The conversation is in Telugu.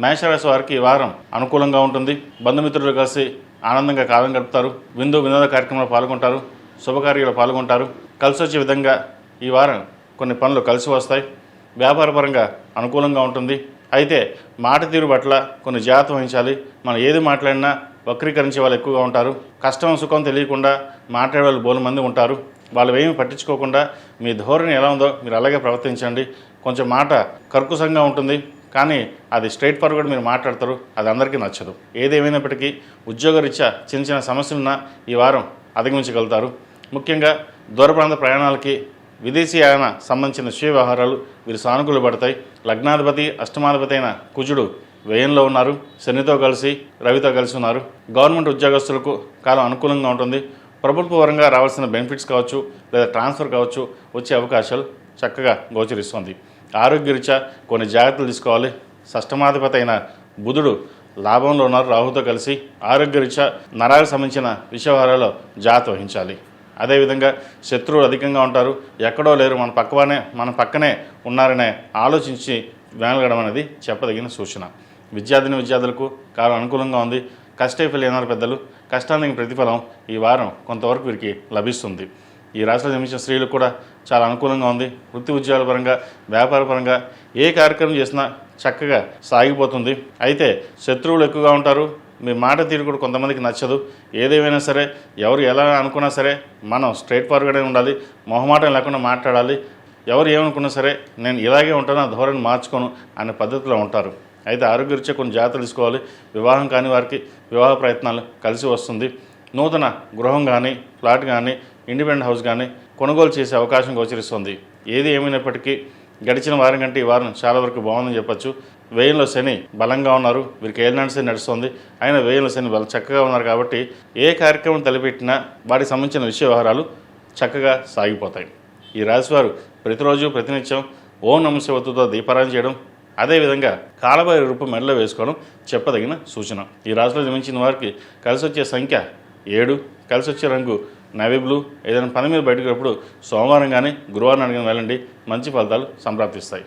మేషరాశి వారికి ఈ వారం అనుకూలంగా ఉంటుంది. బంధుమిత్రులు కలిసి ఆనందంగా కాలం గడుపుతారు. విందు వినోద కార్యక్రమాలు పాల్గొంటారు. శుభకార్యాలు పాల్గొంటారు. కలిసి వచ్చే విధంగా ఈ వారం కొన్ని పనులు కలిసి వస్తాయి. వ్యాపారపరంగా అనుకూలంగా ఉంటుంది. అయితే మాట తీరు పట్ల కొన్ని జాగ్రత్త వహించాలి. మనం ఏది మాట్లాడినా వక్రీకరించే వాళ్ళు ఎక్కువగా ఉంటారు. కష్టం సుఖం తెలియకుండా మాట్లాడే వాళ్ళు బోలు మంది ఉంటారు. వాళ్ళు ఏమీ పట్టించుకోకుండా మీ ధోరణి ఎలా ఉందో మీరు అలాగే ప్రవర్తించండి. కొంచెం మాట కర్కుశంగా ఉంటుంది, కానీ అది స్ట్రైట్ ఫార్వర్డ్ మీరు మాట్లాడతారు. అది అందరికీ నచ్చదు. ఏదేమైనప్పటికీ ఉద్యోగరీత్యా చిన్న చిన్న సమస్యలున్నా ఈ వారం అధిగమించగలుగుతారు. ముఖ్యంగా దూర ప్రాంత ప్రయాణాలకి విదేశీయాన సంబంధించిన స్వీయ వ్యవహారాలు వీరు సానుకూల పడతాయి. లగ్నాధిపతి అష్టమాధిపతి అయిన కుజుడు వ్యయంలో ఉన్నారు. శనితో కలిసి రవితో కలిసి ఉన్నారు. గవర్నమెంట్ ఉద్యోగస్తులకు కాలం అనుకూలంగా ఉంటుంది. ప్రభుత్వ పరంగా రావాల్సిన బెనిఫిట్స్ కావచ్చు, లేదా ట్రాన్స్ఫర్ కావచ్చు, వచ్చే అవకాశాలు చక్కగా గోచరిస్తుంది. ఆరోగ్యరీత్యా కొన్ని జాగ్రత్తలు తీసుకోవాలి. షష్టమాధిపతి అయిన బుధుడు లాభంలో ఉన్నారు రాహుతో కలిసి. ఆరోగ్యరీత్యా నరాలకు సంబంధించిన విషయవారాల్లో జాగ్రత్త వహించాలి. అదేవిధంగా శత్రువులు అధికంగా ఉంటారు. ఎక్కడో లేరు, మన పక్కనే ఉన్నారనే ఆలోచించి వెనగడం అనేది చెప్పదగిన సూచన. విద్యార్థులకు కాలం అనుకూలంగా ఉంది. కష్టే ఫలినారు పెద్దలు. కష్టానికి ప్రతిఫలం ఈ వారం కొంతవరకు వీరికి లభిస్తుంది. ఈ రాశిలో జన్మించిన స్త్రీలకు కూడా చాలా అనుకూలంగా ఉంది. వృత్తి ఉద్యోగాల పరంగా, వ్యాపార పరంగా ఏ కార్యక్రమం చేసినా చక్కగా సాగిపోతుంది. అయితే శత్రువులు ఎక్కువగా ఉంటారు. మీ మాట తీరు కూడా కొంతమందికి నచ్చదు. ఏదేమైనా సరే, ఎవరు ఎలా అనుకున్నా సరే మనం స్ట్రైట్ ఫార్వర్డ్గా ఉండాలి. మొహమాటం లేకుండా మాట్లాడాలి. ఎవరు ఏమనుకున్నా సరే నేను ఇలాగే ఉంటాను, ఆ ధోరణి మార్చుకోను అనే పద్ధతిలో ఉంటారు. అయితే ఆరోగ్యరీత్యా కొన్ని జాగ్రత్తలు తీసుకోవాలి. వివాహం కాని వారికి వివాహ ప్రయత్నాలు కలిసి వస్తుంది. నూతన గృహం కానీ, ఫ్లాట్ కానీ, ఇండిపెండెంట్ హౌస్ కానీ కొనుగోలు చేసే అవకాశం గోచరిస్తుంది. ఏది ఏమైనప్పటికీ గడిచిన వారం కంటే ఈ వారం చాలా వరకు బాగుందని చెప్పచ్చు. వ్యయంలో శని బలంగా ఉన్నారు. వీరికి ఏలినాటి శని నడుస్తుంది. అయినా వ్యయంలో శని చక్కగా ఉన్నారు కాబట్టి ఏ కార్యక్రమం తలపెట్టినా వాటికి సంబంధించిన విషయ వ్యవహారాలు చక్కగా సాగిపోతాయి. ఈ రాశివారు ప్రతిరోజు ప్రతినిత్యం ఓం నమః శివాయతో దీపారాధన చేయడం, అదేవిధంగా కాలభైరవ రూపం మెడలో వేసుకోవడం చెప్పదగిన సూచన. ఈ రాశిలో జన్మించిన వారికి కలిసి వచ్చే సంఖ్య 7, కలిసి వచ్చే రంగు నేవీ బ్లూ. ఏదైనా పని మీద బయటకు సోమవారం కానీ గురువారం కానీ వెళ్ళండి. మంచి ఫలితాలు సంప్రాప్తిస్తాయి.